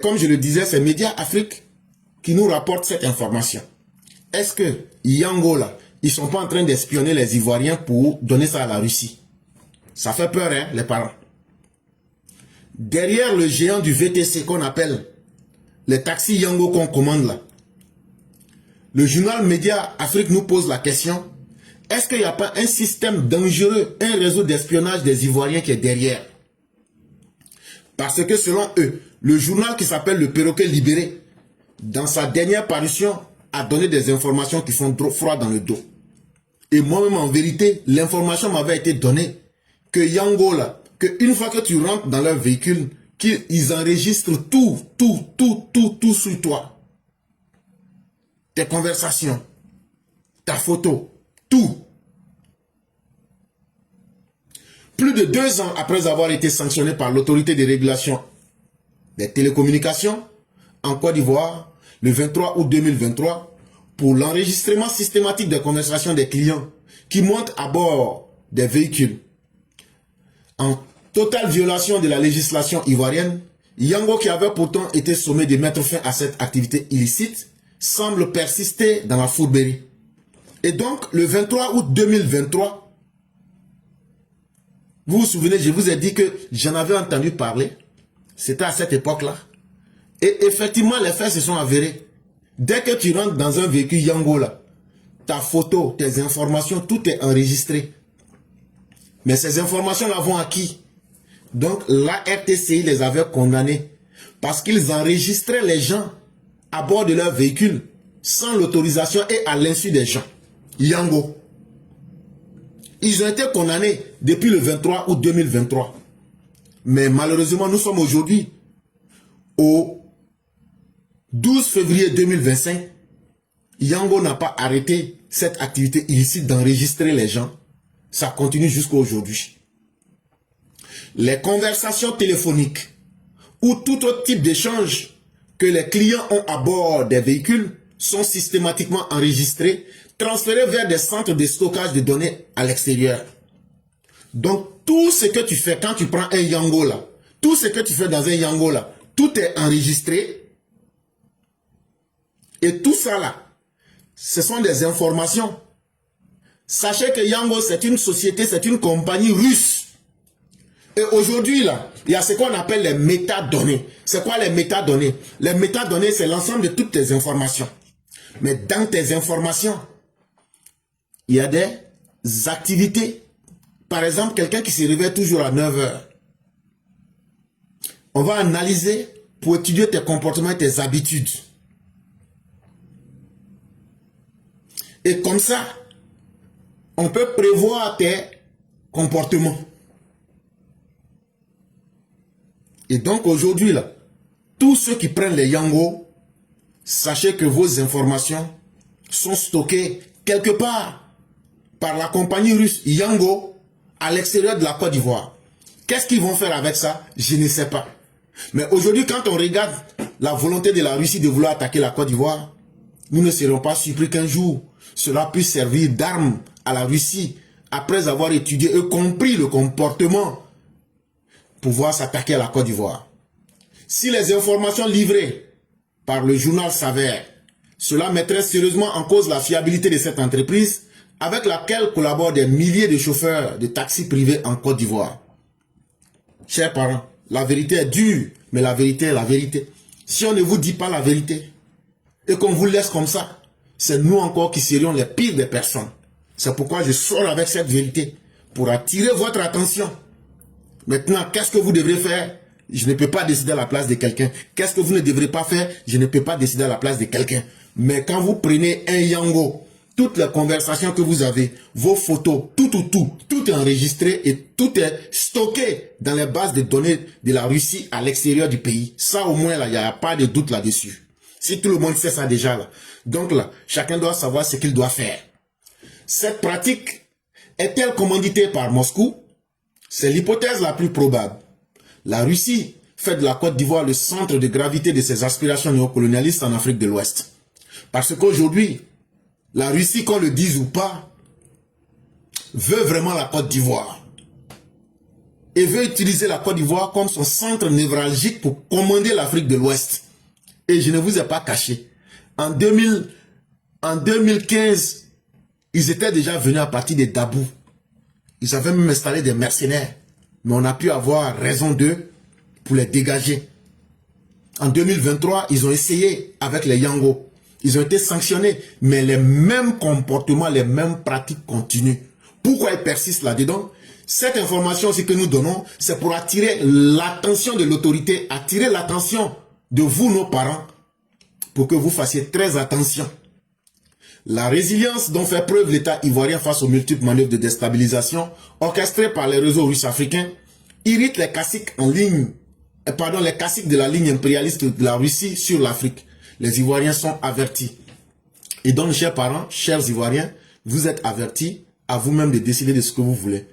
Comme je le disais, c'est Média Afrique qui nous rapporte cette information. Est-ce que Yango là, ils sont pas en train d'espionner les Ivoiriens pour donner ça à la Russie? Ça fait peur, hein, les parents. Derrière le géant du VTC qu'on appelle les taxis Yango qu'on commande là, le journal Média Afrique nous pose la question, est-ce qu'il n'y a pas un système dangereux, un réseau d'espionnage des Ivoiriens qui est derrière? Parce que selon eux, le journal qui s'appelle Le Perroquet Libéré, dans sa dernière parution, a donné des informations qui font trop froid dans le dos. Et moi-même, en vérité, l'information m'avait été donnée que Yango là, qu'une fois que tu rentres dans leur véhicule, qu'ils enregistrent tout sur toi. Tes conversations, ta photo, tout. Plus de 2 ans après avoir été sanctionné par l'autorité de régulation des télécommunications en Côte d'Ivoire, le 23 août 2023, pour l'enregistrement systématique des conversations des clients qui montent à bord des véhicules. En totale violation de la législation ivoirienne, Yango, qui avait pourtant été sommé de mettre fin à cette activité illicite, semble persister dans la fourberie. Et donc, le 23 août 2023, vous vous souvenez, je vous ai dit que j'en avais entendu parler. C'était à cette époque-là. Et effectivement, les faits se sont avérés. Dès que tu rentres dans un véhicule Yango là, ta photo, tes informations, tout est enregistré. Mais ces informations-là vont à qui? Donc la RTCI les avait condamnés parce qu'ils enregistraient les gens à bord de leur véhicule sans l'autorisation et à l'insu des gens. Yango. Ils ont été condamnés depuis le 23 août 2023. Mais malheureusement, nous sommes aujourd'hui au 12 février 2025, Yango n'a pas arrêté cette activité illicite d'enregistrer les gens. Ça continue jusqu'à aujourd'hui. Les conversations téléphoniques ou tout autre type d'échange que les clients ont à bord des véhicules sont systématiquement enregistrés, transférés vers des centres de stockage de données à l'extérieur. Donc, tout ce que tu fais quand tu prends un Yango là, tout ce que tu fais dans un Yango là, tout est enregistré. Et tout ça là, ce sont des informations. Sachez que Yango, c'est une société, c'est une compagnie russe. Et aujourd'hui là, il y a ce qu'on appelle les métadonnées. C'est quoi les métadonnées? Les métadonnées, c'est l'ensemble de toutes tes informations. Mais dans tes informations, il y a des activités. Par exemple, quelqu'un qui se réveille toujours à 9 h. On va analyser pour étudier tes comportements et tes habitudes. Et comme ça, on peut prévoir tes comportements. Et donc aujourd'hui, là, tous ceux qui prennent les Yango, sachez que vos informations sont stockées quelque part par la compagnie russe Yango à l'extérieur de la Côte d'Ivoire. Qu'est-ce qu'ils vont faire avec ça? Je ne sais pas. Mais aujourd'hui, quand on regarde la volonté de la Russie de vouloir attaquer la Côte d'Ivoire, nous ne serons pas surpris qu'un jour, cela puisse servir d'arme à la Russie après avoir étudié et compris le comportement pour pouvoir s'attaquer à la Côte d'Ivoire. Si les informations livrées par le journal s'avèrent, cela mettrait sérieusement en cause la fiabilité de cette entreprise avec laquelle collaborent des milliers de chauffeurs de taxis privés en Côte d'Ivoire. Chers parents, la vérité est dure, mais la vérité est la vérité. Si on ne vous dit pas la vérité et qu'on vous laisse comme ça, c'est nous encore qui serions les pires des personnes. C'est pourquoi je sors avec cette vérité pour attirer votre attention. Maintenant, qu'est-ce que vous devrez faire? Je ne peux pas décider à la place de quelqu'un. Qu'est-ce que vous ne devrez pas faire? Je ne peux pas décider à la place de quelqu'un. Mais quand vous prenez un Yango, toutes les conversations que vous avez, vos photos, tout est enregistré et tout est stocké dans les bases de données de la Russie à l'extérieur du pays. Ça au moins, là, il n'y a pas de doute là-dessus. Si tout le monde sait ça déjà, là. Donc là, chacun doit savoir ce qu'il doit faire. Cette pratique est-elle commanditée par Moscou? C'est l'hypothèse la plus probable. La Russie fait de la Côte d'Ivoire le centre de gravité de ses aspirations néocolonialistes en Afrique de l'Ouest. Parce qu'aujourd'hui, la Russie, qu'on le dise ou pas, veut vraiment la Côte d'Ivoire. et veut utiliser la Côte d'Ivoire comme son centre névralgique pour commander l'Afrique de l'Ouest. Et je ne vous ai pas caché. En 2015, ils étaient déjà venus à partir des Dabou. Ils avaient même installé des mercenaires. Mais on a pu avoir raison d'eux pour les dégager. En 2023, ils ont essayé avec les Yango. Ils ont été sanctionnés. Mais les mêmes comportements, les mêmes pratiques continuent. Pourquoi ils persistent là-dedans? Cette information aussi que nous donnons, c'est pour attirer l'attention de l'autorité, attirer l'attention de vous, nos parents, pour que vous fassiez très attention. La résilience dont fait preuve l'État ivoirien face aux multiples manœuvres de déstabilisation orchestrées par les réseaux russes africains irrite les caciques les caciques de la ligne impérialiste de la Russie sur l'Afrique. Les Ivoiriens sont avertis. Et donc, chers parents, chers Ivoiriens, vous êtes avertis, à vous-même de décider de ce que vous voulez.